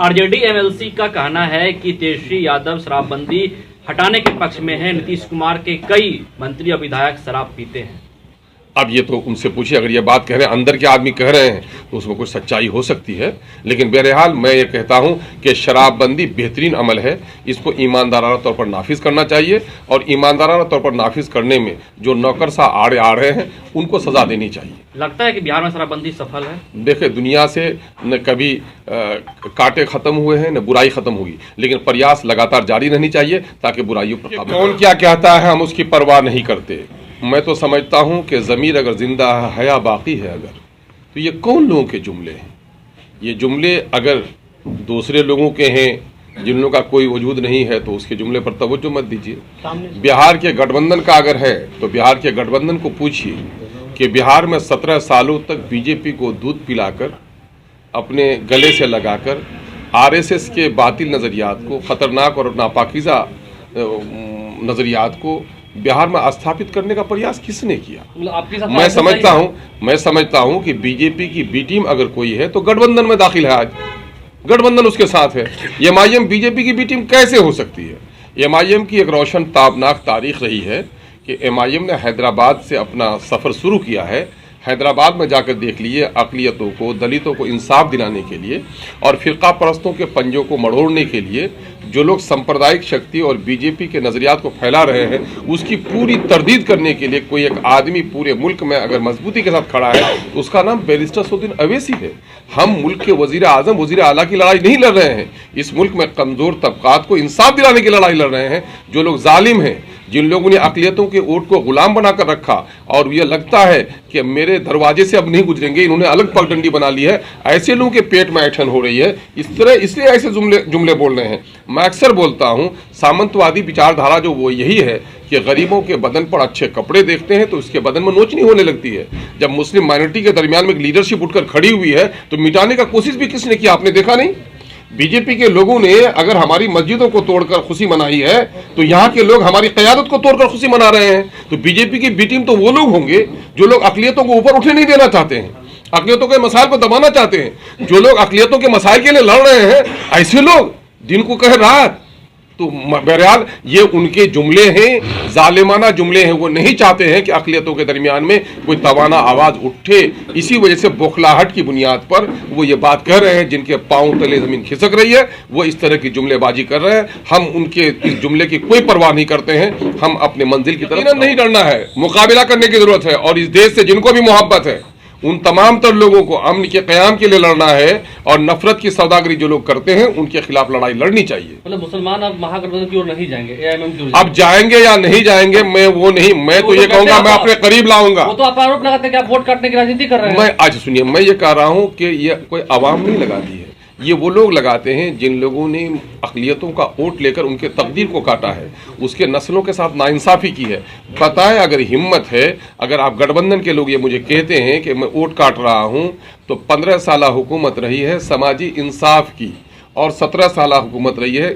RJD MLC का कहना है कि तेजस्वी यादव शराबबंदी हटाने के पक्ष में है। नीतीश कुमार के कई मंत्री और विधायक शराब पीते हैं। अब ये तो उनसे पूछिए, अगर ये बात कह रहे हैं, अंदर के आदमी कह रहे हैं, तो उसमें कुछ सच्चाई हो सकती है। लेकिन बहरहाल मैं ये कहता हूं कि शराबबंदी बेहतरीन अमल है, इसको ईमानदाराना तौर पर नाफिज करना चाहिए और ईमानदाराना तौर पर नाफिज करने में जो नौकरशाह आड़े आ रहे हैं उनको सजा देनी चाहिए। लगता है कि बिहार में शराबबंदी सफल है। देखिए, दुनिया से न कभी कांटे खत्म हुए हैं न बुराई खत्म हुई, लेकिन प्रयास लगातार जारी रहनी चाहिए ताकि बुराइयों पर कौन क्या कहता है हम उसकी परवाह नहीं करते। मैं तो समझता हूं कि ज़मीर अगर जिंदा है, हया बाकी है अगर, तो ये कौन लोगों के जुमले हैं? ये जुमले अगर दूसरे लोगों के हैं जिन लोगों का कोई वजूद नहीं है तो उसके जुमले पर तवज्जो मत दीजिए। बिहार के गठबंधन का अगर है तो बिहार के गठबंधन को पूछिए कि बिहार में 17 सालों तक बीजेपी को दूध पिलाकर, अपने गले से लगाकर आरएसएस के बातिल नज़रियात को, ख़तरनाक और नापाकीज़ा नज़रियात को बिहार में स्थापित करने का प्रयास किसने किया? मैं समझता हूं कि बीजेपी की बी टीम अगर कोई है तो गठबंधन में दाखिल है। आज गठबंधन उसके साथ है। एमआईएम बीजेपी की बी टीम कैसे हो सकती है? एमआईएम की एक रोशन ताबनाक तारीख रही है कि एमआईएम ने हैदराबाद से अपना सफ़र शुरू किया है। हैदराबाद में जाकर देख लिए, अक़लियतों को, दलितों को इंसाफ दिलाने के लिए और फ़िरका परस्तों के पंजों को मड़ोड़ने के लिए जो लोग सांप्रदायिक शक्ति और बीजेपी के नज़रियात को फैला रहे हैं उसकी पूरी तरदीद करने के लिए कोई एक आदमी पूरे मुल्क में अगर मजबूती के साथ खड़ा है तो उसका नाम बैरिस्टर सऊदीन अवैसी है। हम मुल्क के वज़ीर आज़म, वज़ीर आला की लड़ाई नहीं लड़ रहे हैं। इस मुल्क में कमज़ोर तबकात को इंसाफ दिलाने की लड़ाई लड़ रहे हैं। जो लोग जालिम हैं, जिन लोगों ने अक़लियतों के वोट को गुलाम बनाकर रखा और ये लगता है कि मेरे दरवाजे से अब नहीं गुजरेंगे, इन्होंने अलग पगडंडी बना ली है, ऐसे लोगों के पेट में ऐठन हो रही है। इसलिए ऐसे जुमले बोल रहे हैं। मैं अक्सर बोलता हूं, सामंतवादी विचारधारा जो वो यही है कि गरीबों के बदन पर अच्छे कपड़े देखते हैं तो उसके बदन में नोचनी होने लगती है। जब मुस्लिम माइनॉरिटी के दरमियान में एक लीडरशिप उठकर खड़ी हुई है तो मिटाने का कोशिश भी किसने किया? आपने देखा नहीं? बीजेपी के लोगों ने अगर हमारी मस्जिदों को तोड़कर खुशी मनाई है तो यहाँ के लोग हमारी क़यादत को तोड़कर खुशी मना रहे हैं। तो बीजेपी की बी टीम तो वो लोग होंगे जो लोग अक़लियतों को ऊपर उठने नहीं देना चाहते हैं, अक़लियतों के मसाइल को दबाना चाहते हैं। जो लोग अक़लियतों के मसाइल के लिए लड़ रहे हैं, ऐसे लोग दिन को कह रात। तो बहरहाल ये उनके जुमले हैं, जालिमाना जुमले हैं। वो नहीं चाहते हैं कि अक़लियतों के दरमियान में कोई तवाना आवाज़ उठे। इसी वजह से बौखलाहट की बुनियाद पर वो ये बात कह रहे हैं। जिनके पाँव तले ज़मीन खिसक रही है वो इस तरह की जुमलेबाजी कर रहे हैं। हम उनके इस जुमले की कोई परवाह नहीं करते हैं। हम अपने मंजिल की तरफ नहीं डरना है, मुकाबला करने की ज़रूरत है। और इस देश से जिनको भी मोहब्बत है उन तमाम तर लोगों को अमन के क़याम के लिए लड़ना है और नफरत की सौदागरी जो लोग करते हैं उनके खिलाफ लड़ाई लड़नी चाहिए। मतलब मुसलमान अब महागठबंधन की ओर नहीं जाएंगे, एआईएमएम की ओर अब जाएंगे या नहीं जाएंगे मैं वो नहीं, मैं तो ये कहूंगा मैं अपने करीब लाऊंगा। वो तो आप आरोप लगाते हैं कि आप वोट काटने की राजनीति कर रहे हैं। मैं आज सुनिए, मैं ये कह रहा हूं कि ये कोई आवाम नहीं लगाती है, ये वो लोग लगाते हैं जिन लोगों ने अक़लियतों का वोट लेकर उनके तकदीर को काटा है, उसके नस्लों के साथ नाइंसाफ़ी की है। बताएं, अगर हिम्मत है, अगर आप गठबंधन के लोग ये मुझे कहते हैं कि मैं वोट काट रहा हूं, तो 15 साल हुकूमत रही है समाजी इंसाफ की और 17 साल हुकूमत रही है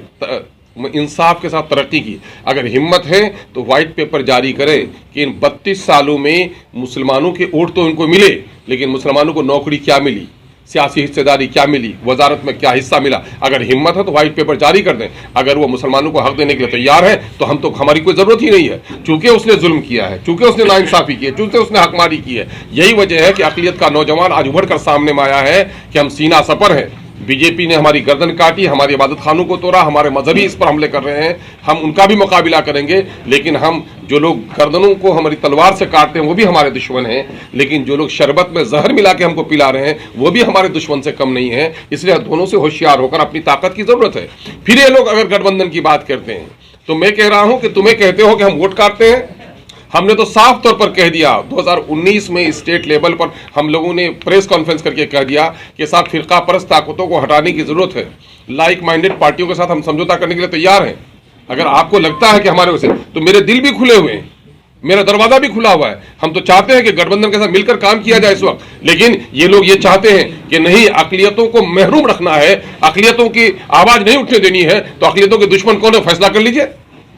इंसाफ के साथ तरक्की की। अगर हिम्मत है तो वाइट पेपर जारी करें कि इन 32 सालों में मुसलमानों के वोट तो इनको मिले, लेकिन मुसलमानों को नौकरी क्या मिली, सियासी हिस्सेदारी क्या मिली, वजारत में क्या हिस्सा मिला। अगर हिम्मत है तो वाइट पेपर जारी कर दें। अगर वो मुसलमानों को हक देने के लिए तैयार है तो हम तो, हमारी कोई ज़रूरत ही नहीं है। चूंकि उसने जुल्म किया है, चूंकि उसने नाइंसाफ़ी की है, चूंकि उसने हकमारी की है। यही वजह है कि अक़लियत का नौजवान आज उभर कर सामने में आया है कि हम सीना सपर हैं। बीजेपी ने हमारी गर्दन काटी, हमारी इबादत खानों को तोड़ा, हमारे मजहबी इस पर हमले कर रहे हैं। हम उनका भी मुकाबला करेंगे, लेकिन हम जो लोग गर्दनों को हमारी तलवार से काटते हैं वो भी हमारे दुश्मन हैं। लेकिन जो लोग शरबत में जहर मिला के हमको पिला रहे हैं वो भी हमारे दुश्मन से कम नहीं है। इसलिए दोनों से होशियार होकर अपनी ताकत की ज़रूरत है। फिर ये लोग अगर गठबंधन की बात करते हैं तो मैं कह रहा हूं कि तुम्हें कहते हो कि हम वोट काटते हैं। हमने तो साफ तौर पर कह दिया 2019 में स्टेट लेवल पर हम लोगों ने प्रेस कॉन्फ्रेंस करके कह दिया कि साहब फ़िरका परस्त ताकतों को हटाने की ज़रूरत है। लाइक माइंडेड पार्टियों के साथ हम समझौता करने के लिए तैयार हैं। अगर आपको लगता है कि हमारे वजह से, तो मेरे दिल भी खुले हुए हैं, मेरा दरवाज़ा भी खुला हुआ है। हम तो चाहते हैं कि गठबंधन के साथ मिलकर काम किया जाए इस वक्त। लेकिन ये लोग ये चाहते हैं कि नहीं, अक़लियतों को महरूम रखना है, अक़लियतों की आवाज़ नहीं उठने देनी है। तो अक़लियतों के दुश्मन कौन है, फैसला कर लीजिए।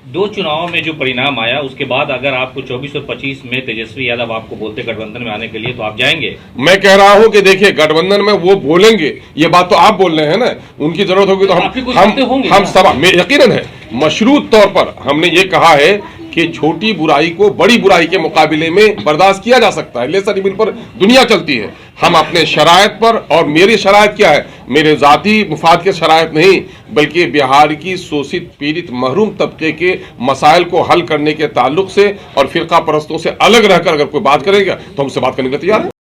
दो चुनावों में जो परिणाम आया उसके बाद अगर आपको 24 और 25 में तेजस्वी यादव आपको बोलते गठबंधन में आने के लिए, तो आप जाएंगे? मैं कह रहा हूं कि देखिए, गठबंधन में वो बोलेंगे, ये बात तो आप बोल रहे हैं ना, उनकी जरूरत होगी तो हम सभा में यकीनन है मशरूत तौर पर हमने ये कहा है कि छोटी बुराई को बड़ी बुराई के मुकाबले में बर्दाश्त किया जा सकता है। लेसन इविल पर दुनिया चलती है, हम अपने शरायत पर, और मेरी शरायत क्या है, मेरे जाती मुफाद के शरायत नहीं, बल्कि बिहार की शोषित पीड़ित महरूम तबके के मसाइल को हल करने के ताल्लुक से और फिरका परस्तों से अलग रहकर अगर कोई बात करेगा तो हमसे बात करने के लिए तैयार है।